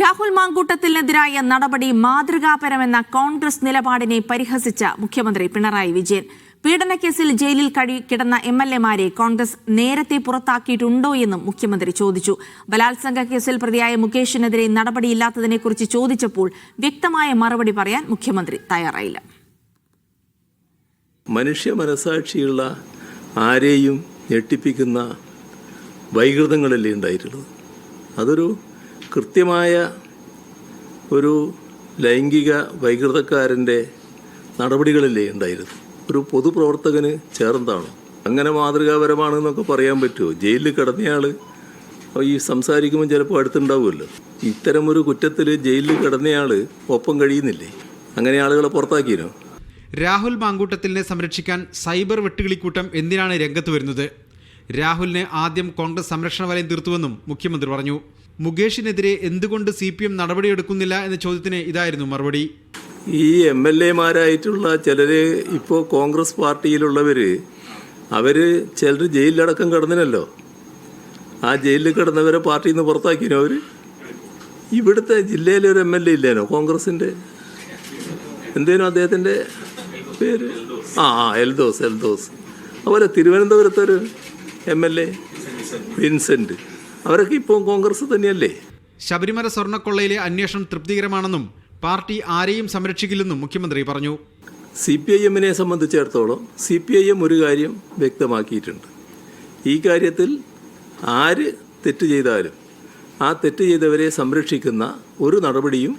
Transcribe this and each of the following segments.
രാഹുൽ മാങ്കൂട്ടത്തിനെതിരായ നടപടി മാതൃകാപരമെന്ന കോൺഗ്രസ് നിലപാടിനെ പരിഹസിച്ച മുഖ്യമന്ത്രി പിണറായി വിജയൻ. പീഡനക്കേസിൽ ജയിലിൽ കിടന്ന എംഎൽഎമാരെ കോൺഗ്രസ് നേരത്തെ പുറത്താക്കിയിട്ടുണ്ടോ എന്നും മുഖ്യമന്ത്രി ചോദിച്ചു. ബലാത്സംഗ കേസിൽ പ്രതിയായ മുകേഷിനെതിരെ നടപടിയില്ലാത്തതിനെക്കുറിച്ച് ചോദിച്ചപ്പോൾ വ്യക്തമായ മറുപടി പറയാൻ മുഖ്യമന്ത്രി തയ്യാറായില്ല. മനുഷ്യ മനസാക്ഷിയുള്ള ആരെയും ഞെട്ടിപ്പിക്കുന്ന വൈകൃതങ്ങളല്ലേ ഉണ്ടായിട്ടുള്ളത്. അതൊരു കൃത്യമായ ഒരു ലൈംഗിക വൈകൃതക്കാരൻ്റെ നടപടികളല്ലേ ഉണ്ടായിരുന്നു. ഒരു പൊതുപ്രവർത്തകന് ചേർന്നതാണ്. അങ്ങനെ മാതൃകാപരമാണെന്നൊക്കെ പറയാൻ പറ്റുമോ? ജയിലിൽ കിടന്നയാൾ ഈ സംസാരിക്കുമ്പോൾ ചിലപ്പോൾ അടുത്തുണ്ടാവുമല്ലോ. ഇത്തരമൊരു കുറ്റത്തിൽ ജയിലിൽ കിടന്നയാൾ ഒപ്പം കഴിയുന്നില്ലേ? അങ്ങനെ ആളുകളെ പുറത്താക്കിയോ? രാഹുൽ മാങ്കൂട്ടത്തിലിനെ സംരക്ഷിക്കാൻ സൈബർ വെട്ടുകിളിക്കൂട്ടം എന്തിനാണ് രംഗത്ത് വരുന്നത്? രാഹുലിനെ ആദ്യം കോൺഗ്രസ് സംരക്ഷണ വലയം തീർത്തുവെന്നും മുഖ്യമന്ത്രി പറഞ്ഞു. മുകേഷിനെതിരെ എന്തുകൊണ്ട് CPM നടപടിയെടുക്കുന്നില്ല എന്ന ചോദ്യത്തിന് ഇതായിരുന്നു മറുപടി. ഈ MLA-മാരായിട്ടുള്ള ചിലർ ഇപ്പോൾ കോൺഗ്രസ് പാർട്ടിയിലുള്ളവർ ചിലർ ജയിലിലടക്കം കിടന്നിനല്ലോ. ആ ജയിലിൽ കിടന്നവരെ പാർട്ടിയിൽ നിന്ന് പുറത്താക്കിനോ അവർ? ഇവിടുത്തെ ജില്ലയിലെ ഒരു MLA ഇല്ലേനോ കോൺഗ്രസിൻ്റെ? എന്തേനോ അദ്ദേഹത്തിൻ്റെ പേര്? എൽദോസ്. അതുപോലെ തിരുവനന്തപുരത്തൊരു MLA വിൻസെൻ്റ്, അവരൊക്കെ ഇപ്പോൾ കോൺഗ്രസ് തന്നെയല്ലേ. ശബരിമല സ്വർണ്ണക്കൊള്ളയിലെ അന്വേഷണം തൃപ്തികരമാണെന്നും പാർട്ടി ആരെയും സംരക്ഷിക്കില്ലെന്നും മുഖ്യമന്ത്രി പറഞ്ഞു. CPIM-നെ സംബന്ധിച്ചിടത്തോളം CPIM ഒരു കാര്യം വ്യക്തമാക്കിയിട്ടുണ്ട്. ഈ കാര്യത്തിൽ ആര് തെറ്റ് ചെയ്താലും ആ തെറ്റ് ചെയ്തവരെ സംരക്ഷിക്കുന്ന ഒരു നടപടിയും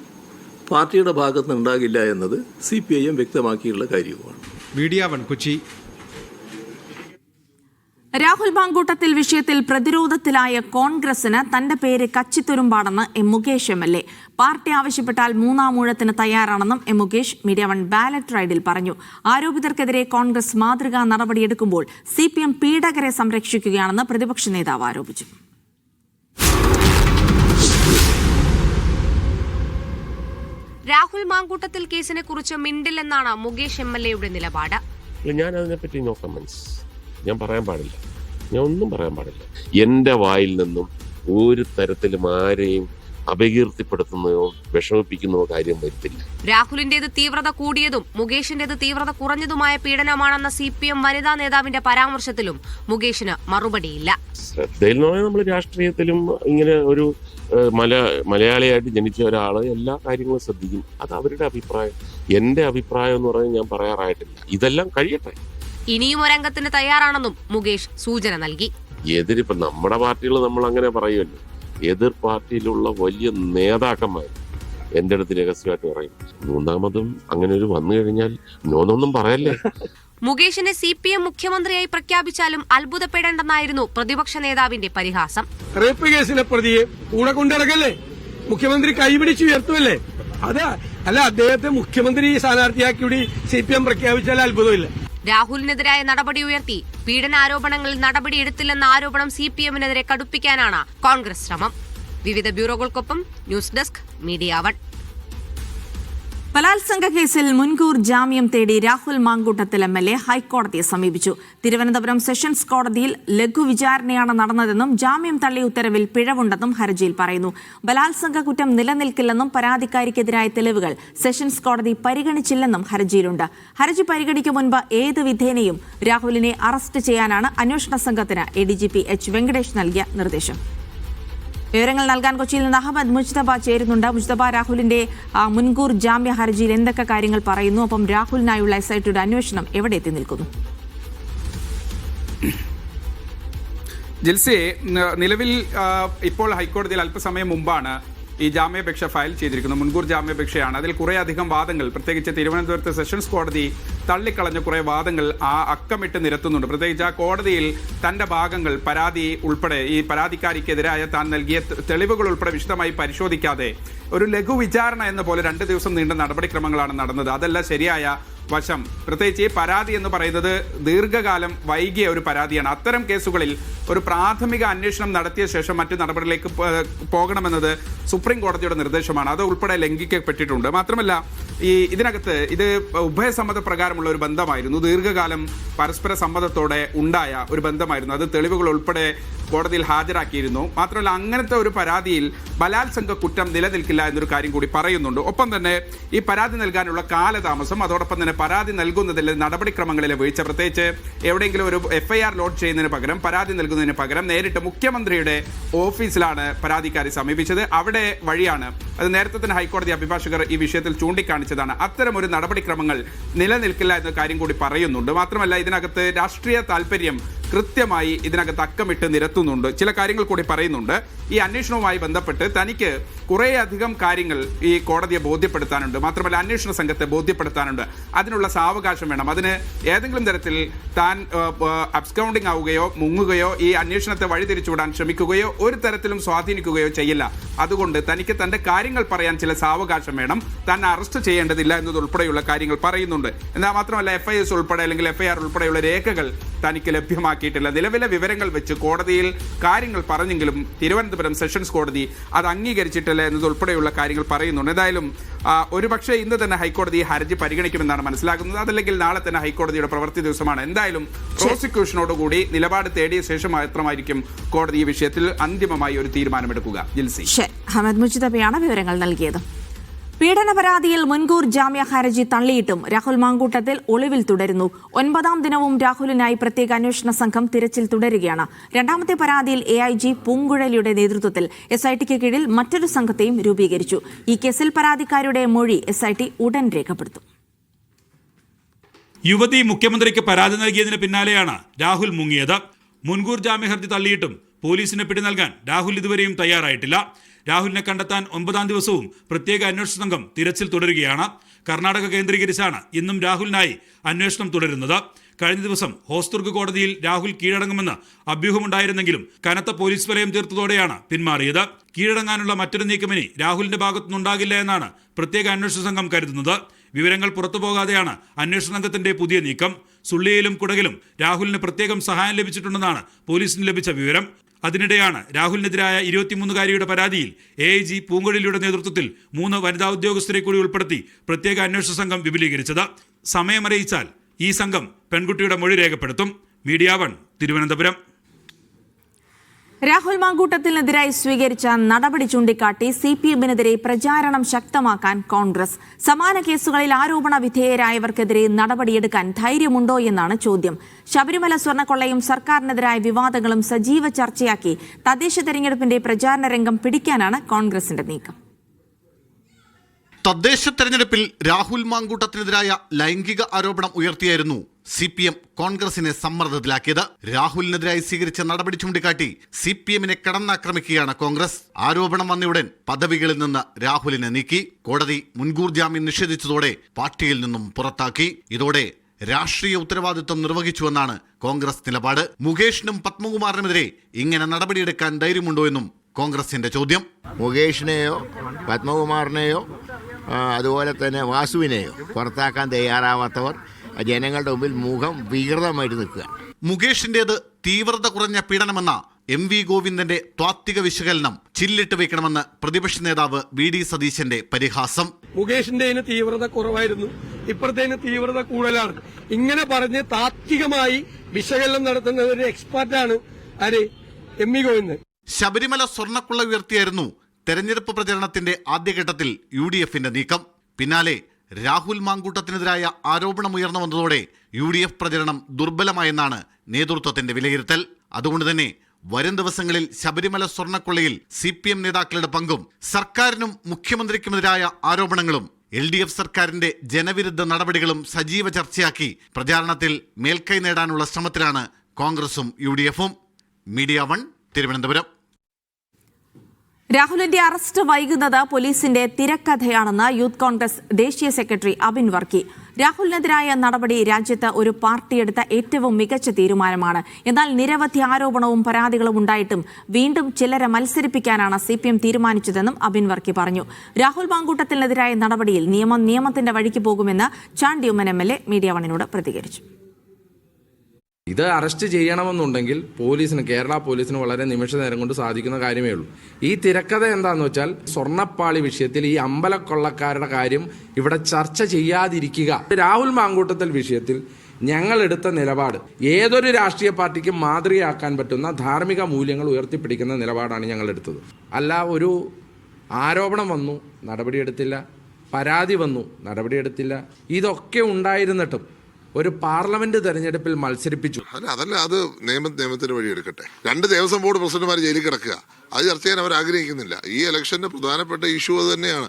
പാർട്ടിയുടെ ഭാഗത്ത് ഉണ്ടാകില്ല എന്നത് CPIM വ്യക്തമാക്കിയുള്ള കാര്യവുമാണ്. Media One, Kochi. രാഹുൽ മാങ്കൂട്ടത്തിൽ വിഷയത്തിൽ പ്രതിരോധത്തിലായ കോൺഗ്രസിന് തന്റെ പേര് കച്ചിത്തുരുമ്പാണെന്ന് മുകേഷ് MLA. പാർട്ടി ആവശ്യപ്പെട്ടാൽ മൂന്നാം ഊഴത്തിന് തയ്യാറാണെന്നും മുകേഷ് മീഡിയ വൺ ബാലറ്റ് റൈഡിൽ പറഞ്ഞു. ആരോപിതർക്കെതിരെ കോൺഗ്രസ് മാതൃകാ നടപടിയെടുക്കുമ്പോൾ CPM പീഡകരെ സംരക്ഷിക്കുകയാണെന്ന് പ്രതിപക്ഷ നേതാവ് ആരോപിച്ചു. രാഹുൽ മാങ്കൂട്ടത്തിൽ കേസിനെ കുറിച്ച് മിണ്ടില്ലെന്നാണ് മുകേഷ് MLA-യുടെ നിലപാട്. ഞാൻ അതിനെപ്പറ്റി നോ കമന്റ്സ്. ഞാൻ പറയാൻ പാടില്ല, ഞാൻ ഒന്നും പറയാൻ പാടില്ല. എൻ്റെ വായിൽ നിന്നും ഒരു തരത്തിലും ആരെയും അപകീർത്തിപ്പെടുത്തുന്നതോ വിഷമിപ്പിക്കുന്നതോ കാര്യം വരുത്തില്ല. രാഹുലിന്റേത് തീവ്രത കൂടിയതും മുകേഷിന്റേത് തീവ്രത കുറഞ്ഞതുമായ പീഡനമാണെന്ന CPM വനിതാ നേതാവിന്റെ പരാമർശത്തിലും മുകേഷിന് മറുപടിയില്ല. ശ്രദ്ധയിൽ നിന്ന് നമ്മൾ രാഷ്ട്രീയത്തിലും ഇങ്ങനെ ഒരു മലയാളിയായിട്ട് ജനിച്ച ഒരാൾ എല്ലാ കാര്യങ്ങളും ശ്രദ്ധിക്കും. അത് അവരുടെ അഭിപ്രായം. എൻ്റെ അഭിപ്രായം എന്ന് പറഞ്ഞാൽ ഞാൻ പറയാറായിട്ടില്ല. ഇതെല്ലാം കഴിയട്ടെ. ഇനിയും ഒരംഗത്തിന് തയ്യാറാണെന്നും മുകേഷ് സൂചന നൽകി. എതിരിപ്പം നമ്മുടെ പാർട്ടികൾ നമ്മൾ അങ്ങനെ പറയുമല്ലോ. എതിർ പാർട്ടിയിലുള്ള വലിയ നേതാക്കന്മാർ എൻ്റെ അടുത്ത് രഹസ്യമായിട്ട് പറയും, മൂന്നാമതും അങ്ങനെ ഒരു വന്നു കഴിഞ്ഞാൽ നോന്നൊന്നും പറയല്ലേ. മുകേഷിനെ CPM മുഖ്യമന്ത്രിയായി പ്രഖ്യാപിച്ചാലും അത്ഭുതപ്പെടേണ്ടെന്നായിരുന്നു പ്രതിപക്ഷ നേതാവിന്റെ പരിഹാസം. റേപ്പ് കേസിലെ പ്രതിയെ കൂടെ കൊണ്ടിടക്കല്ലേ, മുഖ്യമന്ത്രി കൈപിടിച്ച് ഉയർത്തുമല്ലേ? അല്ല, അദ്ദേഹത്തെ മുഖ്യമന്ത്രി സ്ഥാനാർത്ഥിയാക്കി CPM പ്രഖ്യാപിച്ചാൽ അത്ഭുതമില്ല. രാഹുലിനെതിരായ നടപടി ഉയർത്തി പീഡനാരോപണങ്ങളിൽ നടപടിയെടുത്തില്ലെന്ന ആരോപണം CPM-നെതിരെ കടുപ്പിക്കാനാണ് കോൺഗ്രസ് ശ്രമം. വിവിധ ബ്യൂറോകൾക്കൊപ്പം ന്യൂസ് ഡെസ്ക് മീഡിയ വൺ. ബലാത്സംഗ കേസിൽ മുൻകൂർ ജാമ്യം തേടി രാഹുൽ മാങ്കൂട്ടത്തിൽ MLA ഹൈക്കോടതിയെ സമീപിച്ചു. തിരുവനന്തപുരം സെഷൻസ് കോടതിയിൽ ലഘുവിചാരണയാണ് നടന്നതെന്നും ജാമ്യം തള്ളിയ ഉത്തരവിൽ പിഴവുണ്ടെന്നും ഹർജിയിൽ പറയുന്നു. ബലാത്സംഗ കുറ്റം നിലനിൽക്കില്ലെന്നും പരാതിക്കാരിക്കെതിരായ തെളിവുകൾ സെഷൻസ് കോടതി പരിഗണിച്ചില്ലെന്നും ഹർജിയിലുണ്ട്. ഹർജി പരിഗണിക്കും മുൻപ് ഏത് വിധേനയും രാഹുലിനെ അറസ്റ്റ് ചെയ്യാനാണ് അന്വേഷണ സംഘത്തിന് ADGP H. വെങ്കടേഷ് നൽകിയ നിർദ്ദേശം. വിവരങ്ങൾ നൽകാൻ കൊച്ചിയിൽ നിന്ന് അഹമ്മദ് മുജ്തബ ചേരുന്നുണ്ട്. മുജ്തബ, രാഹുലിന്റെ മുൻകൂർ ജാമ്യ ഹർജിയിൽ എന്തൊക്കെ കാര്യങ്ങൾ പറയുന്നു? ഒപ്പം രാഹുലിനായുള്ള SITയുടെ അന്വേഷണം എവിടെ എത്തി നിൽക്കുന്നു? ജിൽസി, നിലവിൽ ഇപ്പോൾ ഹൈക്കോടതിയിൽ അല്പസമയം മുമ്പാണ് ഈ ജാമ്യാപേക്ഷ ഫയൽ ചെയ്തിരിക്കുന്നത്. മുൻകൂർ ജാമ്യാപേക്ഷയാണ്. അതിൽ കുറേയധികം വാദങ്ങൾ, പ്രത്യേകിച്ച് തിരുവനന്തപുരത്ത് സെഷൻസ് കോടതി തള്ളിക്കളഞ്ഞ കുറേ വാദങ്ങൾ അക്കമിട്ട് നിരത്തുന്നുണ്ട്. പ്രത്യേകിച്ച് ആ കോടതിയിൽ തന്റെ ഭാഗങ്ങൾ, പരാതി ഉൾപ്പെടെ ഈ പരാതിക്കാരിക്കെതിരായ താൻ നൽകിയ തെളിവുകൾ ഉൾപ്പെടെ വിശദമായി പരിശോധിക്കാതെ ഒരു ലഘു വിചാരണ എന്ന പോലെ 2 ദിവസം നീണ്ട നടപടിക്രമങ്ങളാണ് നടന്നത്. അതല്ല ശരിയായ വശം. പ്രത്യേകിച്ച് ഈ പരാതി എന്ന് പറയുന്നത് ദീർഘകാലം വൈകിയ ഒരു പരാതിയാണ്. അത്തരം കേസുകളിൽ ഒരു പ്രാഥമിക അന്വേഷണം നടത്തിയ ശേഷം മറ്റു നടപടികളിലേക്ക് പോകണമെന്നത് സുപ്രീം കോടതിയുടെ നിർദ്ദേശമാണ്. അത് ഉൾപ്പെടെ ലംഘിക്കപ്പെട്ടിട്ടുണ്ട്. മാത്രമല്ല ഇതിനകത്ത് ഇത് ഉഭയസമ്മത പ്രകാരമുള്ള ഒരു ബന്ധമായിരുന്നു. ദീർഘകാലം പരസ്പര സമ്മതത്തോടെ ഉണ്ടായ ഒരു ബന്ധമായിരുന്നു. അത് തെളിവുകൾ ഉൾപ്പെടെ കോടതിയിൽ ഹാജരാക്കിയിരുന്നു. മാത്രമല്ല, അങ്ങനത്തെ ഒരു പരാതിയിൽ ബലാത്സംഗ കുറ്റം നിലനിൽക്കില്ല എന്നൊരു കാര്യം കൂടി പറയുന്നുണ്ട്. ഒപ്പം തന്നെ ഈ പരാതി നൽകാനുള്ള കാലതാമസം, അതോടൊപ്പം തന്നെ പരാതി നൽകുന്നതിലെ നടപടിക്രമങ്ങളിലെ വീഴ്ച, പ്രത്യേകിച്ച് എവിടെയെങ്കിലും ഒരു FIR ലോഡ് ചെയ്യുന്നതിന് പകരം പരാതി നൽകുന്നതിന് പകരം നേരിട്ട് മുഖ്യമന്ത്രിയുടെ ഓഫീസിലാണ് പരാതിക്കാരി സമീപിച്ചത്. അവിടെ വഴിയാണ്, അത് നേരത്തെ തന്നെ ഹൈക്കോടതി അഭിഭാഷകർ ഈ വിഷയത്തിൽ ചൂണ്ടിക്കാണിച്ചതാണ്, അത്തരം ഒരു നടപടിക്രമങ്ങൾ നിലനിൽക്കില്ല എന്ന കാര്യം കൂടി പറയുന്നുണ്ട്. മാത്രമല്ല, ഇതിനകത്ത് രാഷ്ട്രീയ താല്പര്യം കൃത്യമായി ഇതിനകത്ത് അക്കമിട്ട് നിരത്തുന്നുണ്ട്. ചില കാര്യങ്ങൾ കൂടി പറയുന്നുണ്ട്. ഈ അന്വേഷണവുമായി ബന്ധപ്പെട്ട് തനിക്ക് കുറേയധികം കാര്യങ്ങൾ ഈ കോടതിയെ ബോധ്യപ്പെടുത്താനുണ്ട്. മാത്രമല്ല, അന്വേഷണ സംഘത്തെ ബോധ്യപ്പെടുത്താനുണ്ട്. അതിനുള്ള സാവകാശം വേണം. അതിന് ഏതെങ്കിലും തരത്തിൽ താൻ അബ്സ്കൗണ്ടിങ് ആവുകയോ മുങ്ങുകയോ ഈ അന്വേഷണത്തെ വഴിതിരിച്ചുവിടാൻ ശ്രമിക്കുകയോ ഒരു തരത്തിലും സ്വാധീനിക്കുകയോ ചെയ്യില്ല. അതുകൊണ്ട് തനിക്ക് തന്റെ കാര്യങ്ങൾ പറയാൻ ചില സാവകാശം വേണം. താൻ അറസ്റ്റ് ചെയ്യേണ്ടതില്ല എന്നതുൾപ്പെടെയുള്ള കാര്യങ്ങൾ പറയുന്നുണ്ട്. എന്നാൽ മാത്രമല്ല, FIS ഉൾപ്പെടെ അല്ലെങ്കിൽ FIR ഉൾപ്പെടെയുള്ള രേഖകൾ തനിക്ക് ലഭ്യമാക്കിയിട്ടില്ല. നിലവിലെ വിവരങ്ങൾ വെച്ച് കോടതിയിൽ കാര്യങ്ങൾ പറഞ്ഞെങ്കിലും തിരുവനന്തപുരം സെഷൻസ് കോടതി അത് അംഗീകരിച്ചിട്ടില്ല എന്നതുൾപ്പെടെയുള്ള കാര്യങ്ങൾ പറയുന്നുണ്ട്. എന്തായാലും ഒരുപക്ഷെ ഇന്ന് തന്നെ ഹൈക്കോടതി ഹർജി പരിഗണിക്കുമെന്നാണ് മനസ്സിലാക്കുന്നത്. അതല്ലെങ്കിൽ നാളെ തന്നെ ഹൈക്കോടതിയുടെ പ്രവൃത്തി ദിവസമാണ്. എന്തായാലും പ്രോസിക്യൂഷനോടുകൂടി നിലപാട് തേടിയ ശേഷം മാത്രമായിരിക്കും കോടതി ഈ വിഷയത്തിൽ അന്തിമമായി ഒരു തീരുമാനമെടുക്കുക. ജിൽസി ഹമദ് മുജിതബയാണ് വിവരങ്ങൾ നൽകിയത്. പീഡന പരാതിയിൽ മുൻകൂർ ജാമ്യ ഹർജി തള്ളിയിട്ടും രാഹുൽ മാങ്കൂട്ടത്തിൽ ഒളിവിൽ തുടരുന്നു. 9ാം ദിനവും രാഹുലിനായി പ്രത്യേക അന്വേഷണ സംഘം തിരച്ചിൽ തുടരുകയാണ്. രണ്ടാമത്തെ പരാതിയിൽ AIG പൂങ്കുഴലിയുടെ നേതൃത്വത്തിൽ SITക്ക് കീഴിൽ മറ്റൊരു സംഘത്തെയും രൂപീകരിച്ചു. ഈ കേസിൽ പരാതിക്കാരുടെ മൊഴി SIT ഉടൻ രേഖപ്പെടുത്തും. യുവതി മുഖ്യമന്ത്രിക്ക് പരാതി നൽകിയതിന് പിന്നാലെയാണ് രാഹുൽ മുങ്ങിയത്. മുൻകൂർ ജാമ്യ ഹർജി തള്ളിയിട്ടും പോലീസിന് പിടി നൽകാൻ രാഹുൽ ഇതുവരെയും തയ്യാറായിട്ടില്ല. രാഹുലിനെ കണ്ടെത്താൻ 9ാം ദിവസവും പ്രത്യേക അന്വേഷണ സംഘം തിരച്ചിൽ തുടരുകയാണ്. കർണാടക കേന്ദ്രീകരിച്ചാണ് ഇന്നും രാഹുലിനായി അന്വേഷണം തുടരുന്നത്. കഴിഞ്ഞ ദിവസം ഹോസ്ദുർഗ് കോടതിയിൽ രാഹുൽ കീഴടങ്ങുമെന്ന് അഭ്യൂഹമുണ്ടായിരുന്നെങ്കിലും കനത്ത പോലീസ് വലയം തീർത്തതോടെയാണ് പിന്മാറിയത്. കീഴടങ്ങാനുള്ള മറ്റൊരു നീക്കമിനി രാഹുലിന്റെ ഭാഗത്തുനിന്നുണ്ടാകില്ല എന്നാണ് പ്രത്യേക അന്വേഷണ സംഘം കരുതുന്നത്. വിവരങ്ങൾ പുറത്തുപോകാതെയാണ് അന്വേഷണ സംഘത്തിന്റെ പുതിയ നീക്കം. സുള്ളിയിലും കുടകിലും രാഹുലിന് പ്രത്യേകം സഹായം ലഭിച്ചിട്ടുണ്ടെന്നാണ് പോലീസിന് ലഭിച്ച വിവരം. അതിനിടെയാണ് രാഹുലിനെതിരായ 23-കാരിയുടെ പരാതിയിൽ AIG പൂങ്കുഴലിയുടെ നേതൃത്വത്തിൽ 3 വനിതാ ഉദ്യോഗസ്ഥരെ കൂടി ഉൾപ്പെടുത്തി പ്രത്യേക അന്വേഷണ സംഘം വിപുലീകരിച്ചത്. സമയമറിയിച്ചാൽ ഈ സംഘം പെൺകുട്ടിയുടെ മൊഴി രേഖപ്പെടുത്തും. മീഡിയ 1 തിരുവനന്തപുരം. രാഹുൽ മാങ്കൂട്ടത്തിനെതിരായി സ്വീകരിച്ച നടപടി ചൂണ്ടിക്കാട്ടി CPM-നെതിരെ പ്രചാരണം ശക്തമാക്കാൻ കോൺഗ്രസ്. സമാന കേസുകളിൽ ആരോപണ വിധേയരായവർക്കെതിരെ നടപടിയെടുക്കാൻ ധൈര്യമുണ്ടോ എന്നാണ് ചോദ്യം. ശബരിമല സ്വർണ്ണക്കൊള്ളയും സർക്കാരിനെതിരായ വിവാദങ്ങളും സജീവ ചർച്ചയാക്കി തദ്ദേശ തെരഞ്ഞെടുപ്പിന്റെ പ്രചാരണ രംഗം പിടിക്കാനാണ് കോൺഗ്രസിന്റെ നീക്കം. തദ്ദേശ തെരഞ്ഞെടുപ്പിൽ രാഹുൽ മാങ്കൂട്ടത്തിനെതിരായ ലൈംഗിക ആരോപണം ഉയർത്തിയായിരുന്നു CPM കോൺഗ്രസിനെ സമ്മർദ്ദത്തിലാക്കിയത്. രാഹുലിനെതിരായി സ്വീകരിച്ച നടപടി ചൂണ്ടിക്കാട്ടി CPM-നെ കടന്നാക്രമിക്കുകയാണ് കോൺഗ്രസ്. ആരോപണം വന്നയുടൻ പദവികളിൽ നിന്ന് രാഹുലിനെ നീക്കി. കോടതി മുൻകൂർ ജാമ്യം നിഷേധിച്ചതോടെ പാർട്ടിയിൽ നിന്നും പുറത്താക്കി. ഇതോടെ രാഷ്ട്രീയ ഉത്തരവാദിത്വം നിർവഹിച്ചുവെന്നാണ് കോൺഗ്രസ് നിലപാട്. മുകേഷിനും പത്മകുമാറിനുമെതിരെ ഇങ്ങനെ നടപടിയെടുക്കാൻ ധൈര്യമുണ്ടോ എന്നും കോൺഗ്രസിന്റെ ചോദ്യം. മുകേഷിനെയോ പത്മകുമാറിനെയോ അതുപോലെ തന്നെ വാസുവിനെയോ പുറത്താക്കാൻ തയ്യാറാവാത്തവർ ജനങ്ങളുടെ മുമ്പിൽ മുഖം വികൃതമായിട്ട് നിൽക്കുക. മുകേഷിന്റേത് തീവ്രത കുറഞ്ഞ പീഡനമെന്ന MV ഗോവിന്ദന്റെ താത്വിക വിശകലനം ചില്ലിട്ട് വെക്കണമെന്ന് പ്രതിപക്ഷ നേതാവ് VD സതീശന്റെ പരിഹാസം. മുകേഷിന്റെ തീവ്രത കുറവായിരുന്നു, ഇപ്പുറത്തേന് തീവ്രത കൂടുതലാണ്. ഇങ്ങനെ പറഞ്ഞ് താത്വികമായി വിശകലനം നടത്തുന്ന ഒരു എക്സ്പെർട്ടാണ് ആര്? MV ഗോവിന്ദൻ. ശബരിമല സ്വർണ്ണക്കുള്ള ഉയർത്തിയായിരുന്നു തെരഞ്ഞെടുപ്പ് പ്രചരണത്തിന്റെ ആദ്യഘട്ടത്തിൽ UDF-ന്റെ നീക്കം. പിന്നാലെ രാഹുൽ മാങ്കൂട്ടത്തിനെതിരായ ആരോപണമുയർന്നു വന്നതോടെ UDF പ്രചരണം ദുർബലമായെന്നാണ് നേതൃത്വത്തിന്റെ വിലയിരുത്തൽ. അതുകൊണ്ട് തന്നെ വരും ദിവസങ്ങളിൽ ശബരിമല സ്വർണ്ണക്കൊള്ളയിൽ CPM നേതാക്കളുടെ പങ്കും സർക്കാരിനും മുഖ്യമന്ത്രിക്കുമെതിരായ ആരോപണങ്ങളും LDF സർക്കാരിന്റെ ജനവിരുദ്ധ നടപടികളും സജീവ ചർച്ചയാക്കി പ്രചാരണത്തിൽ മേൽക്കൈ നേടാനുള്ള ശ്രമത്തിലാണ് കോൺഗ്രസും UDF-ഉം. മീഡിയ 1 തിരുവനന്തപുരം. രാഹുലിന്റെ അറസ്റ്റ് വൈകുന്നത് പോലീസിന്റെ തിരക്കഥയാണെന്ന് യൂത്ത് കോൺഗ്രസ് ദേശീയ സെക്രട്ടറി അബിൻ വർക്കി. രാഹുലിനെതിരായ നടപടി രാജ്യത്ത് ഒരു പാർട്ടിയെടുത്ത ഏറ്റവും മികച്ച തീരുമാനമാണ്. എന്നാൽ നിരവധി ആരോപണവും പരാതികളും ഉണ്ടായിട്ടും വീണ്ടും ചിലരെ മത്സരിപ്പിക്കാനാണ് CPM തീരുമാനിച്ചതെന്നും അബിൻ വർക്കി പറഞ്ഞു. രാഹുൽ മാങ്കൂട്ടത്തിനെതിരായ നടപടിയിൽ നിയമത്തിന്റെ വഴിക്ക് പോകുമെന്ന് ചാണ്ടി ഉമ്മൻ MLA മീഡിയ 1-നോട് പ്രതികരിച്ചു. ഇത് അറസ്റ്റ് ചെയ്യണമെന്നുണ്ടെങ്കിൽ പോലീസിന്, കേരള പോലീസിന് വളരെ നിമിഷ നേരം കൊണ്ട് സാധിക്കുന്ന കാര്യമേ ഉള്ളൂ. ഈ തിരക്കഥ എന്താണെന്ന് വെച്ചാൽ സ്വർണ്ണപ്പാളി വിഷയത്തിൽ ഈ അമ്പലക്കൊള്ളക്കാരുടെ കാര്യം ഇവിടെ ചർച്ച ചെയ്യാതിരിക്കുക. രാഹുൽ മാങ്കൂട്ടത്തിൽ വിഷയത്തിൽ ഞങ്ങൾ എടുത്ത നിലപാട് ഏതൊരു രാഷ്ട്രീയ പാർട്ടിക്കും മാതൃകയാക്കാൻ പറ്റുന്ന ധാർമ്മിക മൂല്യങ്ങൾ ഉയർത്തിപ്പിടിക്കുന്ന നിലപാടാണ് ഞങ്ങൾ എടുത്തത്. അല്ല ഒരു ആരോപണം വന്നു, നടപടിയെടുത്തില്ല, പരാതി വന്നു, നടപടിയെടുത്തില്ല, ഇതൊക്കെ ഉണ്ടായിരുന്നിട്ടും ഒരു പാർലമെന്റ് തെരഞ്ഞെടുപ്പിൽ മത്സരിപ്പിച്ചു. അതല്ല, അത് നിയമത്തിന് വഴി എടുക്കട്ടെ. 2 ദേവസ്വം ബോർഡ് പ്രസിഡന്റുമാർ ജയിലിൽ കിടക്കുക, അത് ചർച്ച ചെയ്യാൻ അവർ ആഗ്രഹിക്കുന്നില്ല. ഈ ഇലക്ഷന്റെ പ്രധാനപ്പെട്ട ഇഷ്യൂ അത് തന്നെയാണ്.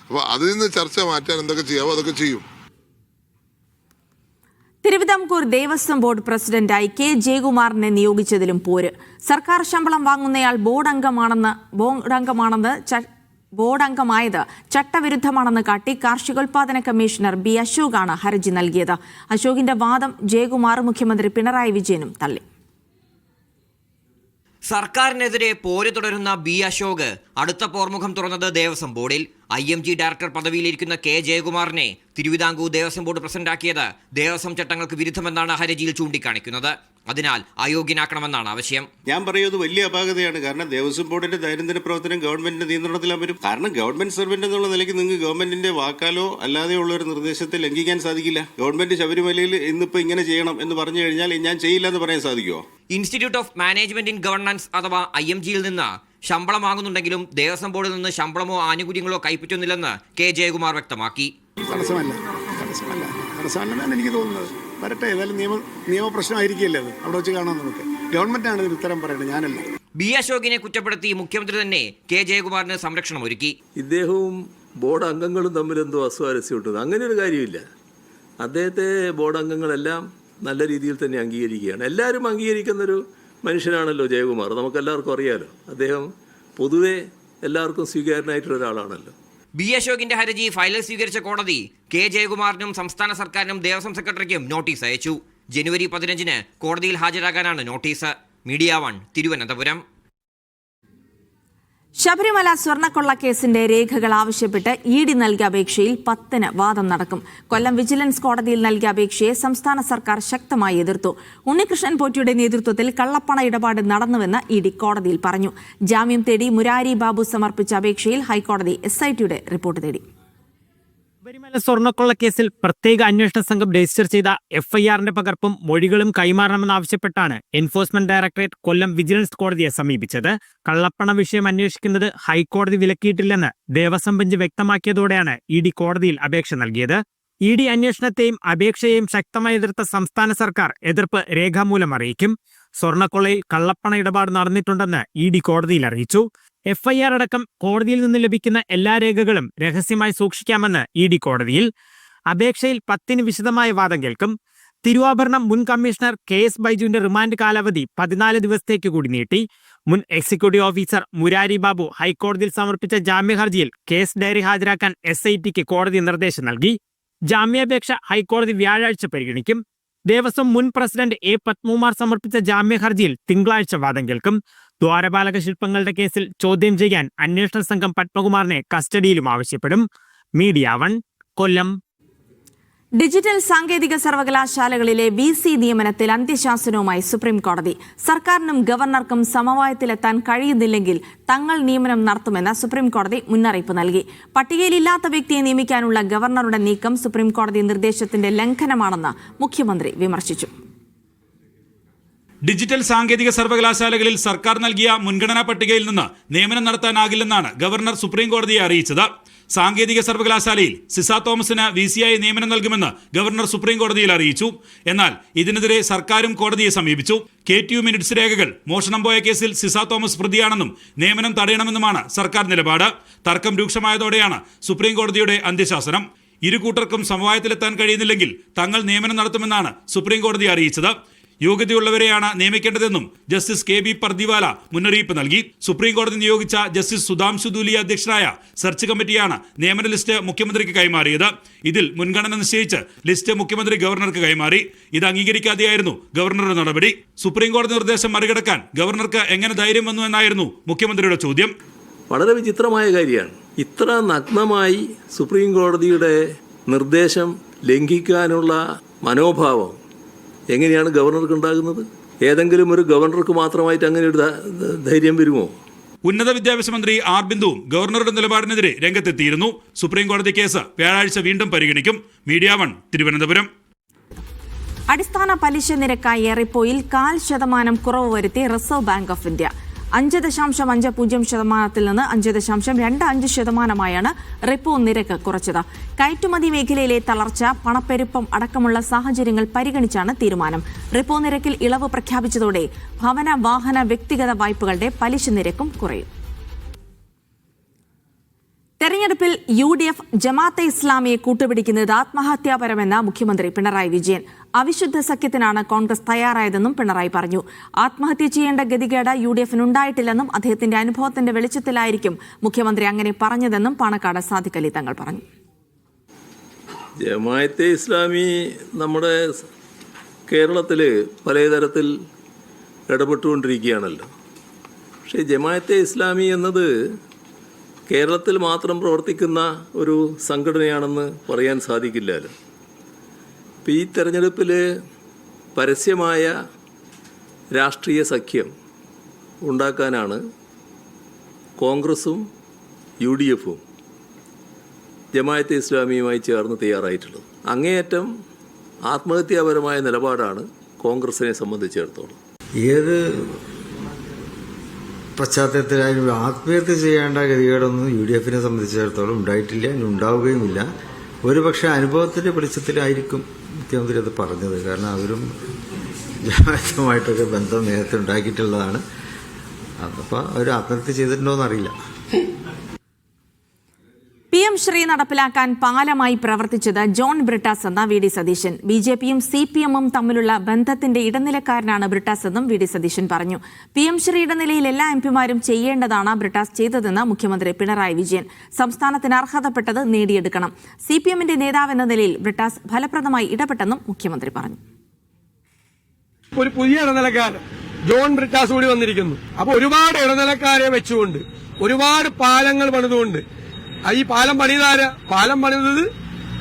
അപ്പോൾ അതിൽ നിന്ന് ചർച്ച മാറ്റാൻ എന്തൊക്കെ ചെയ്യാവോ അതൊക്കെ ചെയ്യും. തിരുവിതാംകൂർ ദേവസ്വം ബോർഡ് പ്രസിഡന്റായി കെ ജയകുമാറിനെ നിയോഗിച്ചതിലും പോര്. സർക്കാർ ശമ്പളം വാങ്ങുന്നയാൾ ബോർഡ് അംഗമായത് ചട്ടവിരുദ്ധമാണെന്ന് കാട്ടി കാർഷികോൽപാദന കമ്മീഷണർ ബി അശോകാണ് ഹർജി നൽകിയത്. അശോകിന്റെ വാദം ജയകുമാർ മുഖ്യമന്ത്രി പിണറായി വിജയനും തള്ളി. സർക്കാരിനെതിരെ പോര് തുടരുന്ന ബി അശോക് അടുത്ത പോർമുഖം തുറന്നത് ദേവസ്വം ബോർഡിൽ. IMG ഡയറക്ടർ പദവിയിലിരിക്കുന്ന കെ ജയകുമാറിനെ തിരുവിതാംകൂർ ദേവസ്വം ബോർഡ് പ്രസിഡന്റാക്കിയത് ദേവസ്വം ചട്ടങ്ങൾക്ക് വിരുദ്ധമെന്നാണ് ഹർജിയിൽ ചൂണ്ടിക്കാണിക്കുന്നത്. അതിനാൽ അയോഗ്യനാക്കണമെന്നാണ് ആവശ്യം. ഞാൻ പറയുന്നത് വലിയ അപാകതയാണ്. കാരണം ദേവസ്വം ബോർഡിന്റെ ദൈനംദിന പ്രവർത്തനം ഗവൺമെന്റിന്റെ നിയന്ത്രണത്തിലാ വരും. കാരണം ഗവൺമെന്റ് സർവന്റ് എന്നുള്ള നിലയ്ക്ക് നിങ്ങൾക്ക് ഗവൺമെന്റിന്റെ വാക്കാലോ അല്ലാതെയുള്ള ഒരു നിർദ്ദേശത്തെ ലംഘിക്കാൻ സാധിക്കില്ല. ഗവൺമെന്റ് ശബരിമലയിൽ ഇന്നിപ്പോ ഇങ്ങനെ ചെയ്യണം എന്ന് പറഞ്ഞു കഴിഞ്ഞാൽ ഞാൻ ചെയ്യില്ല എന്ന് പറയാൻ സാധിക്കുമോ? Institute of management in governance അഥവാ IMGയിൽ നിന്ന് ശമ്പളം വാങ്ങുന്നുണ്ടെങ്കിലും ദേവസ്വം ബോർഡിൽ നിന്ന് ശമ്പളമോ ആനുകൂല്യങ്ങളോ കൈപ്പറ്റുന്നില്ലെന്ന് കെ ജയകുമാർ വ്യക്തമാക്കി. തടസ്സമല്ലെന്നാണ് എനിക്ക് തോന്നുന്നത്. വരട്ടെ, ഏതായാലും നിയമപ്രശ്നമായിരിക്കില്ല, അത് അവിടെ വെച്ച് കാണാം. നമുക്ക് ഗവൺമെന്റാണ് ഇതിന് ഉത്തരം പറയേണ്ടത്, ഞാനല്ല. ബി അശോകിനെ കുറ്റപ്പെടുത്തി മുഖ്യമന്ത്രി തന്നെ കെ ജയകുമാറിന് സംരക്ഷണം ഒരുക്കി. ഇദ്ദേഹവും ബോർഡ് അംഗങ്ങളും തമ്മിൽ എന്തോ അസ്വാരസ്യമുണ്ട്. അങ്ങനെ ഒരു കാര്യമില്ല. അദ്ദേഹത്തെ ബോർഡ് അംഗങ്ങളെല്ലാം നല്ല രീതിയിൽ തന്നെ അംഗീകരിക്കുകയാണ്. എല്ലാവരും അംഗീകരിക്കുന്നൊരു മനുഷ്യനാണല്ലോ ജയകുമാർ. നമുക്കെല്ലാവർക്കും അറിയാലോ. അദ്ദേഹം പൊതുവെ എല്ലാവർക്കും സ്വീകാര്യനായിട്ടുള്ള ഒരാളാണല്ലോ. ബി അശോകിന്റെ ഹർജി ഫയലിൽ സ്വീകരിച്ച കോടതി കെ ജയകുമാറിനും സംസ്ഥാന സർക്കാരിനും ദേവസ്വം സെക്രട്ടറിക്കും നോട്ടീസ് അയച്ചു. ജനുവരി 15 കോടതിയിൽ ഹാജരാകാനാണ് നോട്ടീസ്. മീഡിയ 1 തിരുവനന്തപുരം. ശബരിമല സ്വർണ്ണക്കൊള്ളക്കേസിന്റെ രേഖകൾ ആവശ്യപ്പെട്ട് ED നൽകിയ അപേക്ഷയിൽ 10-ന് വാദം നടക്കും. കൊല്ലം വിജിലൻസ് കോടതിയിൽ നൽകിയ അപേക്ഷയെ സംസ്ഥാന സർക്കാർ ശക്തമായി എതിർത്തു. ഉണ്ണികൃഷ്ണൻ പോറ്റിയുടെ നേതൃത്വത്തിൽ കള്ളപ്പണ ഇടപാട് നടന്നുവെന്ന് ED കോടതിയിൽ പറഞ്ഞു. ജാമ്യം തേടി മുരാരി ബാബു സമർപ്പിച്ച അപേക്ഷയിൽ ഹൈക്കോടതി SITയുടെ റിപ്പോർട്ട് തേടി. ശബരിമല സ്വർണ്ണക്കൊള്ളക്കേസിൽ പ്രത്യേക അന്വേഷണ സംഘം രജിസ്റ്റർ ചെയ്ത FIRന്റെ പകർപ്പും മൊഴികളും കൈമാറണമെന്നാവശ്യപ്പെട്ടാണ് എൻഫോഴ്സ്മെന്റ് ഡയറക്ടറേറ്റ് കൊല്ലം വിജിലൻസ് കോടതിയെ സമീപിച്ചത്. കള്ളപ്പണ വിഷയം അന്വേഷിക്കുന്നത് ഹൈക്കോടതി വിലക്കിയിട്ടില്ലെന്ന് ദേവസ്വം ബെഞ്ച് വ്യക്തമാക്കിയതോടെയാണ് ED കോടതിയിൽ അപേക്ഷ നൽകിയത്. ED അന്വേഷണത്തെയും അപേക്ഷയെയും ശക്തമായി എതിർത്ത സംസ്ഥാന സർക്കാർ എതിർപ്പ് രേഖാമൂലം അറിയിക്കും. സ്വർണ്ണക്കൊള്ളയിൽ കള്ളപ്പണ ഇടപാട് നടന്നിട്ടുണ്ടെന്ന് ED കോടതിയിൽ അറിയിച്ചു. FIR അടക്കം കോടതിയിൽ നിന്ന് ലഭിക്കുന്ന എല്ലാ രേഖകളും രഹസ്യമായി സൂക്ഷിക്കാമെന്ന് ED കോടതിയിൽ. അപേക്ഷയിൽ 10-ന് വിശദമായ വാദം കേൾക്കും. തിരുവാഭരണം മുൻ കമ്മീഷണർ KS ബൈജുവിന്റെ റിമാൻഡ് കാലാവധി 14 ദിവസത്തേക്ക് കൂടി നീട്ടി. മുൻ എക്സിക്യൂട്ടീവ് ഓഫീസർ മുരാരി ബാബു ഹൈക്കോടതിയിൽ സമർപ്പിച്ച ജാമ്യ ഹർജിയിൽ കേസ് ഡയറി ഹാജരാക്കാൻ SITക്ക് കോടതി നിർദ്ദേശം നൽകി. ജാമ്യാപേക്ഷ ഹൈക്കോടതി വ്യാഴാഴ്ച പരിഗണിക്കും. ദേവസ്വം മുൻ പ്രസിഡന്റ് A പത്മകുമാർ സമർപ്പിച്ച ജാമ്യ ഹർജിയിൽ തിങ്കളാഴ്ച വാദം കേൾക്കും. ദ്വാരപാലക ശില്പങ്ങളുടെ കേസിൽ ചോദ്യം ചെയ്യാൻ അന്വേഷണ സംഘം പത്മകുമാറിനെ കസ്റ്റഡിയിലും ആവശ്യപ്പെടും. മീഡിയ 1 കൊല്ലം. ഡിജിറ്റൽ സാങ്കേതിക സർവകലാശാലകളിലെ VC നിയമനത്തിൽ അന്ത്യശാസനവുമായി സുപ്രീം കോടതി. സർക്കാരിനും ഗവർണർക്കും സമവായത്തിലെത്താൻ കഴിയുന്നില്ലെങ്കിൽ തങ്ങൾ നിയമനം നടത്തുമെന്ന് സുപ്രീം കോടതി മുന്നറിയിപ്പ് നൽകി. പട്ടികയിലില്ലാത്ത വ്യക്തിയെ നിയമിക്കാനുള്ള ഗവർണറുടെ നീക്കം സുപ്രീം കോടതി നിർദ്ദേശത്തിന്റെ ലംഘനമാണെന്ന് മുഖ്യമന്ത്രി വിമർശിച്ചു. ഡിജിറ്റൽ സാങ്കേതിക സർവകലാശാലകളിൽ സർക്കാർ നൽകിയ മുൻഗണനാ പട്ടികയിൽ നിന്ന് നിയമനം നടത്താനാകില്ലെന്നാണ് ഗവർണർ സുപ്രീം കോടതിയെ അറിയിച്ചത്. സാങ്കേതിക സർവകലാശാലയിൽ സിസ തോമസിന് VC-ആയി നിയമനം നൽകുമെന്ന് ഗവർണർ സുപ്രീം കോടതിയിൽ അറിയിച്ചു. എന്നാൽ ഇതിനെതിരെ സർക്കാരും കോടതിയെ സമീപിച്ചു. KTU മിനിറ്റ്സ് രേഖകൾ മോഷണം പോയ കേസിൽ സിസ തോമസ് പ്രതിയാണെന്നും നിയമനം തടയണമെന്നുമാണ് സർക്കാർ നിലപാട്. തർക്കം രൂക്ഷമായതോടെയാണ് സുപ്രീം കോടതിയുടെ അന്ത്യശാസനം. ഇരു കൂട്ടർക്കും സമവായത്തിലെത്താൻ കഴിയുന്നില്ലെങ്കിൽ തങ്ങൾ നിയമനം നടത്തുമെന്നാണ് സുപ്രീം കോടതി അറിയിച്ചത്. യോഗ്യതയുള്ളവരെയാണ് നിയമിക്കേണ്ടതെന്നും ജസ്റ്റിസ് KB പർദിവാല മുന്നറിയിപ്പ് നൽകി. സുപ്രീം കോടതി നിയോഗിച്ച ജസ്റ്റിസ് സുധാംശു ദൂലിയ അധ്യക്ഷനായ സെർച്ച് കമ്മിറ്റിയാണ് നിയമന ലിസ്റ്റ് മുഖ്യമന്ത്രിക്ക് കൈമാറിയത്. ഇതിൽ മുൻഗണന നിശ്ചയിച്ച് ലിസ്റ്റ് മുഖ്യമന്ത്രി ഗവർണർക്ക് കൈമാറി. ഇത് അംഗീകരിക്കാതെയായിരുന്നു ഗവർണറുടെ നടപടി. സുപ്രീം കോടതി നിർദ്ദേശം മറികടക്കാൻ ഗവർണർക്ക് എങ്ങനെ ധൈര്യം വന്നു എന്നായിരുന്നു മുഖ്യമന്ത്രിയുടെ ചോദ്യം. വളരെ വിചിത്രമായ കാര്യമാണ്. ഇത്ര നഗ്നമായി സുപ്രീം കോടതിയുടെ നിർദ്ദേശം ലംഘിക്കാനുള്ള മനോഭാവം എങ്ങനെയാണ് ഗവർണർക്ക് ഉണ്ടാകുന്നത്? ഏതെങ്കിലും ഒരു ഗവർണർക്ക് മാത്രമായിട്ട് അങ്ങനെ ഒരു ധൈര്യം വരുമോ? ഉന്നത വിദ്യാഭ്യാസ മന്ത്രി ആർ ബിന്ദുവും ഗവർണറുടെ നിലപാടിനെതിരെ രംഗത്തെത്തിയിരുന്നു. സുപ്രീം കോടതി കേസ് വ്യാഴാഴ്ച വീണ്ടും പരിഗണിക്കും. മീഡിയ 1 തിരുവനന്തപുരം. അടിസ്ഥാന പലിശ നിരക്കായ റിപ്പോയിൽ 0.5% കുറവ് വരുത്തി റിസർവ് ബാങ്ക് ഓഫ് ഇന്ത്യ. 5.50% നിന്ന് 5.25% റിപ്പോ നിരക്ക് കുറച്ചത്. കയറ്റുമതി മേഖലയിലെ തളർച്ച, പണപ്പെരുപ്പം അടക്കമുള്ള സാഹചര്യങ്ങൾ പരിഗണിച്ചാണ് തീരുമാനം. റിപ്പോ നിരക്കിൽ ഇളവ് പ്രഖ്യാപിച്ചതോടെ ഭവന, വാഹന, വ്യക്തിഗത വായ്പകളുടെ പലിശ നിരക്കും കുറയും. തെരഞ്ഞെടുപ്പിൽ UDF ജമാഅത്തെ ഇസ്ലാമിയെ കൂട്ടുപിടിക്കുന്നത് ആത്മഹത്യാപരമെന്ന മുഖ്യമന്ത്രി പിണറായി വിജയൻ. അവിശുദ്ധ സഖ്യത്തിനാണ് കോൺഗ്രസ് തയ്യാറായതെന്നും പിണറായി പറഞ്ഞു. ആത്മഹത്യ ചെയ്യേണ്ട ഗതികേട് UDFനുണ്ടായിട്ടില്ലെന്നും അദ്ദേഹത്തിന്റെ അനുഭവത്തിന്റെ വെളിച്ചത്തിലായിരിക്കും മുഖ്യമന്ത്രി അങ്ങനെ പറഞ്ഞതെന്നും പാണക്കാട് സാദിഖ് അലി തങ്ങൾ പറഞ്ഞു. ജമാഅത്തെ ഇസ്ലാമി നമ്മുടെ കേരളത്തിൽ പലതരത്തിൽ ഇടപെട്ടുകൊണ്ടിരിക്കുകയാണല്ലോ. പക്ഷേ ജമാഅത്തെ ഇസ്ലാമി എന്നത് കേരളത്തിൽ മാത്രം പ്രവർത്തിക്കുന്ന ഒരു സംഘടനയാണെന്ന് പറയാൻ സാധിക്കില്ലല്ലോ. ഇപ്പോൾ ഈ തെരഞ്ഞെടുപ്പിൽ പരസ്യമായ രാഷ്ട്രീയ സഖ്യം ഉണ്ടാക്കാനാണ് കോൺഗ്രസും UDFും ജമാഅത്തെ ഇസ്ലാമിയുമായി ചേർന്ന് തയ്യാറായിട്ടുള്ളത്. അങ്ങേയറ്റം ആത്മഹത്യാപരമായ നിലപാടാണ് കോൺഗ്രസിനെ സംബന്ധിച്ചിടത്തോളം. ഏത് പശ്ചാത്തലത്തിലായാലും ആത്മഹത്യ ചെയ്യേണ്ട ഗതികേടൊന്നും UDFനെ സംബന്ധിച്ചിടത്തോളം ഉണ്ടായിട്ടില്ല, ഇനി ഉണ്ടാവുകയുമില്ല. ഒരുപക്ഷെ അനുഭവത്തിന്റെ വെളിച്ചത്തിലായിരിക്കും മുഖ്യമന്ത്രി അത് പറഞ്ഞത്. കാരണം അവരും ജമാഅത്തുമായിട്ടൊക്കെ ബന്ധം നേരത്തെ ഉണ്ടാക്കിയിട്ടുള്ളതാണ്. അപ്പോൾ അവർ ആത്മഹത്യ ചെയ്തിട്ടുണ്ടോയെന്നറിയില്ല. PM ശ്രീ നടപ്പിലാക്കാൻ പാലമായി പ്രവർത്തിച്ചത് ജോൺ ബ്രിട്ടാസ് എന്ന VD സതീശൻ. BJPയും CPMും തമ്മിലുള്ള ബന്ധത്തിന്റെ ഇടനിലക്കാരനാണ് ബ്രിട്ടാസ് എന്നും VD സതീശൻ പറഞ്ഞു. PM ശ്രീയുടെ നിലയിൽ എല്ലാ MPമാരും ചെയ്യേണ്ടതാണ് ബ്രിട്ടാസ് ചെയ്തതെന്ന് മുഖ്യമന്ത്രി പിണറായി വിജയൻ. സംസ്ഥാനത്തിന് അർഹതപ്പെട്ടത് നേടിയെടുക്കണം. CPMന്റെ നേതാവെന്ന നിലയിൽ ബ്രിട്ടാസ് ഫലപ്രദമായി ഇടപെട്ടെന്നും മുഖ്യമന്ത്രി പറഞ്ഞു. ഒരു പുതിയ ഇടനിലക്കാരൻ ജോൺ ബ്രിട്ടാസ് കൂടി വന്നിരിക്കുന്നു. അപ്പോൾ ഒരുപാട് ഇടനിലക്കാരെ വെച്ചുകൊണ്ട് ഒരുപാട് പാലങ്ങൾ പണിതുകൊണ്ട് ഈ പാലം പണിതത്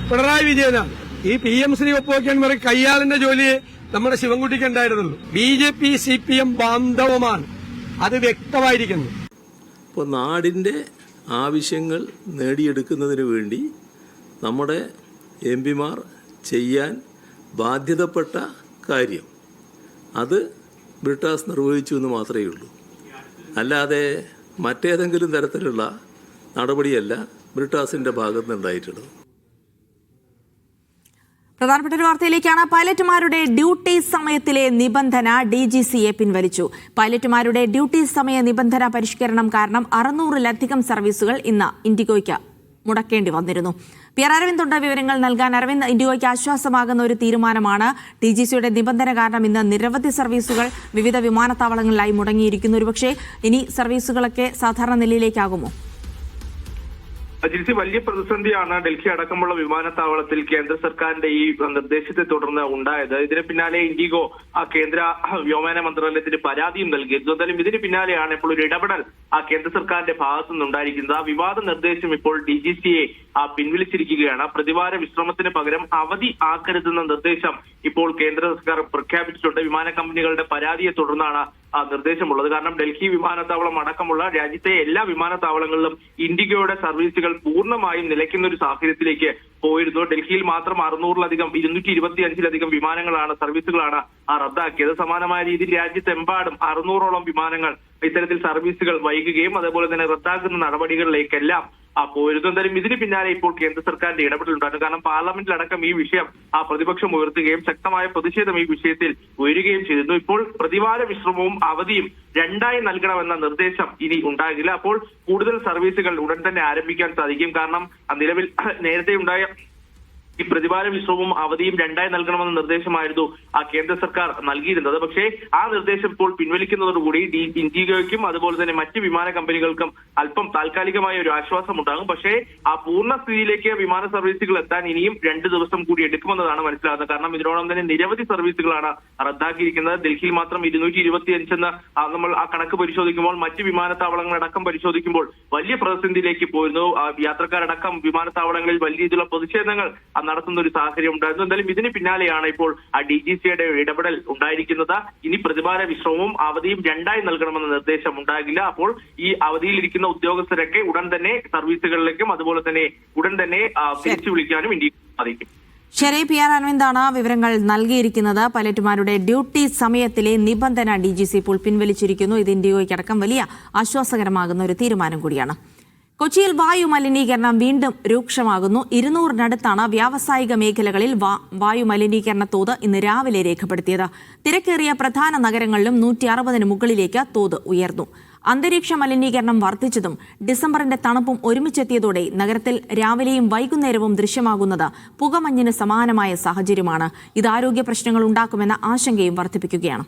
പിണറായി വിജയനാണ്. ഈ PM ശ്രീ ഒപ്പുവയ്ക്കാൻ പറയും കയ്യാളിന്റെ ജോലിയെ നമ്മുടെ ശിവൻകുട്ടിക്ക് ഉണ്ടായിരുന്നുള്ളൂ. BJP CPM ബാന്ധവമാണ്, അത് വ്യക്തമായിരിക്കുന്നു. ഇപ്പോൾ നാടിൻ്റെ ആവശ്യങ്ങൾ നേടിയെടുക്കുന്നതിന് വേണ്ടി നമ്മുടെ MPമാർ ചെയ്യാൻ ബാധ്യതപ്പെട്ട കാര്യം അത് ബ്രിട്ടാസ് നിർവഹിച്ചു എന്ന് മാത്രമേ ഉള്ളൂ. അല്ലാതെ മറ്റേതെങ്കിലും തരത്തിലുള്ള നടപടിയല്ല ബ്രിട്ടാസിന്റെ ഭാഗത്ത് നിന്നുണ്ടായിട്ടുള്ളത്. പ്രധാനപ്പെട്ട ഒരു വാർത്തയിലേക്കാണ്. പൈലറ്റുമാരുടെ ഡ്യൂട്ടി സമയത്തിലെ നിബന്ധന DGCA പിൻവലിച്ചു. പൈലറ്റുമാരുടെ ഡ്യൂട്ടി സമയ നിബന്ധന പരിഷ്കരണം കാരണം 600-ലധികം സർവീസുകൾ ഇന്ന് ഇൻഡിഗോയ്ക്ക് മുടക്കേണ്ടി വന്നിരുന്നു. PR അരവിന്ദ് വിവരങ്ങൾ നൽകാൻ. അരവിന്ദ്, ഇൻഡിഗോയ്ക്ക് ആശ്വാസമാകുന്ന ഒരു തീരുമാനമാണ്. DGCയുടെ നിബന്ധന കാരണം ഇന്ന് നിരവധി സർവീസുകൾ വിവിധ വിമാനത്താവളങ്ങളിലായി മുടങ്ങിയിരിക്കുന്നു. ഒരുപക്ഷെ ഇനി സർവീസുകളൊക്കെ സാധാരണ നിലയിലേക്കാകുമോ? ജിൽസി, വലിയ പ്രതിസന്ധിയാണ് ഡൽഹി അടക്കമുള്ള വിമാനത്താവളത്തിൽ കേന്ദ്ര സർക്കാരിന്റെ ഈ നിർദ്ദേശത്തെ തുടർന്ന് ഉണ്ടായത്. ഇതിന് പിന്നാലെ ഇൻഡിഗോ കേന്ദ്ര വ്യോമയാന മന്ത്രാലയത്തിന് പരാതിയും നൽകിയിരുന്നു. എന്തായാലും ഇതിന് പിന്നാലെയാണ് ഇപ്പോൾ ഒരു ഇടപെടൽ കേന്ദ്ര സർക്കാരിന്റെ ഭാഗത്തു നിന്നുണ്ടായിരിക്കുന്നത്. ആ വിവാദ നിർദ്ദേശം ഇപ്പോൾ DGCA പിൻവലിച്ചിരിക്കുകയാണ്. പ്രതിവാര വിശ്രമത്തിന് പകരം അവധി ആക്കരുതെന്ന നിർദ്ദേശം ഇപ്പോൾ കേന്ദ്ര സർക്കാർ പ്രഖ്യാപിച്ചിട്ടുണ്ട്. വിമാന കമ്പനികളുടെ പരാതിയെ തുടർന്നാണ് നിർദ്ദേശമുള്ളത്. കാരണം ഡൽഹി വിമാനത്താവളം അടക്കമുള്ള രാജ്യത്തെ എല്ലാ വിമാനത്താവളങ്ങളിലും ഇൻഡിഗോയുടെ സർവീസുകൾ പൂർണ്ണമായും നിലയ്ക്കുന്ന ഒരു സാഹചര്യത്തിലേക്ക് പോയിരുന്നു. ഡൽഹിയിൽ മാത്രം 600-ലധികം 225-ലധികം വിമാനങ്ങളാണ് സർവീസുകളാണ് റദ്ദാക്കിയത്. സമാനമായ രീതിയിൽ രാജ്യത്തെമ്പാടും 600ഓളം വിമാനങ്ങൾ ഇത്തരത്തിൽ സർവീസുകൾ വൈകുകയും അതേപോലെ തന്നെ റദ്ദാക്കുന്ന നടപടികളിലേക്കെല്ലാം പോയിരുന്നു. എന്തായാലും ഇതിന് പിന്നാലെ ഇപ്പോൾ കേന്ദ്ര സർക്കാരിന്റെ ഇടപെടലുണ്ടായിരുന്നു. കാരണം പാർലമെന്റിലടക്കം ഈ വിഷയം പ്രതിപക്ഷം ഉയർത്തുകയും ശക്തമായ പ്രതിഷേധം ഈ വിഷയത്തിൽ ഉയരുകയും ചെയ്തിരുന്നു. ഇപ്പോൾ പ്രതിവാര വിശ്രമവും അവധിയും രണ്ടായി നൽകണമെന്ന നിർദ്ദേശം ഇനി ഉണ്ടാകില്ല. അപ്പോൾ കൂടുതൽ സർവീസുകൾ ഉടൻ തന്നെ ആരംഭിക്കാൻ സാധിക്കും. കാരണം നിലവിൽ നേരത്തെ ഉണ്ടായ ഈ പ്രതിവാര വിശ്രമവും അവധിയും രണ്ടായി നൽകണമെന്ന നിർദ്ദേശമായിരുന്നു കേന്ദ്ര സർക്കാർ നൽകിയിരുന്നത്. പക്ഷേ ആ നിർദ്ദേശം ഇപ്പോൾ പിൻവലിക്കുന്നതോടുകൂടി ഇൻഡിഗോയ്ക്കും അതുപോലെ തന്നെ മറ്റ് വിമാന കമ്പനികൾക്കും അല്പം താൽക്കാലികമായ ഒരു ആശ്വാസം ഉണ്ടാകും. പക്ഷേ ആ പൂർണ്ണ സ്ഥിതിയിലേക്ക് വിമാന സർവീസുകൾ എത്താൻ ഇനിയും 2 ദിവസം കൂടി എടുക്കുമെന്നതാണ് മനസ്സിലാകുന്നത്. കാരണം ഇതിനോടൊപ്പം തന്നെ നിരവധി സർവീസുകളാണ് റദ്ദാക്കിയിരിക്കുന്നത്. ഡൽഹിയിൽ മാത്രം 225 എന്ന് നമ്മൾ ആ കണക്ക് പരിശോധിക്കുമ്പോൾ മറ്റ് വിമാനത്താവളങ്ങളടക്കം പരിശോധിക്കുമ്പോൾ വലിയ പ്രതിസന്ധിയിലേക്ക് പോയിരുന്നു. യാത്രക്കാരടക്കം വിമാനത്താവളങ്ങളിൽ വലിയ രീതിയിലുള്ള പ്രതിഷേധങ്ങൾ നടത്തുന്ന ഒരു സാഹചര്യം ഉണ്ടായിരുന്നു. എന്തായാലും ഇതിന് പിന്നാലെയാണ് ഇപ്പോൾ DGCയുടെ ഇടപെടൽ ഉണ്ടായിരിക്കുന്നത്. ഇനി പ്രതിവാര വിശ്രമവും അവധിയും രണ്ടായി നൽകണമെന്ന നിർദ്ദേശം ഉണ്ടാകില്ല. അപ്പോൾ ഈ അവധിയിലിരിക്കുന്ന ഉദ്യോഗസ്ഥരൊക്കെ ഉടൻ തന്നെ സർവീസുകളിലേക്കും അതുപോലെ തന്നെ ഉടൻ തന്നെ തിരിച്ചു വിളിക്കാനും ഇന്ത്യക്ക് സാധിക്കും. ശരി, PR അരവിന്ദാണ് വിവരങ്ങൾ നൽകിയിരിക്കുന്നത്. പൈലറ്റുമാരുടെ ഡ്യൂട്ടി സമയത്തിലെ നിബന്ധന DGC ഇപ്പോൾ പിൻവലിച്ചിരിക്കുന്നു. ഇത് ഇന്ത്യയ്ക്കടക്കം വലിയ ആശ്വാസകരമാകുന്ന ഒരു തീരുമാനം കൂടിയാണ്. കൊച്ചിയിൽ വായു മലിനീകരണം വീണ്ടും രൂക്ഷമാകുന്നു. 200-നടുത്താണ് വ്യാവസായിക മേഖലകളിൽ വായു മലിനീകരണ തോത് ഇന്ന് രാവിലെ രേഖപ്പെടുത്തിയത്. തിരക്കേറിയ പ്രധാന നഗരങ്ങളിലും 160-ന് മുകളിലേക്ക് തോത് ഉയർന്നു. അന്തരീക്ഷ മലിനീകരണം വർദ്ധിച്ചതും ഡിസംബറിന്റെ തണുപ്പും ഒരുമിച്ചെത്തിയതോടെ നഗരത്തിൽ രാവിലെയും വൈകുന്നേരവും ദൃശ്യമാകുന്നത് പുകമഞ്ഞിന് സമാനമായ സാഹചര്യമാണ്. ഇത് ആരോഗ്യ പ്രശ്നങ്ങൾ ഉണ്ടാക്കുമെന്ന ആശങ്കയും വർദ്ധിപ്പിക്കുകയാണ്.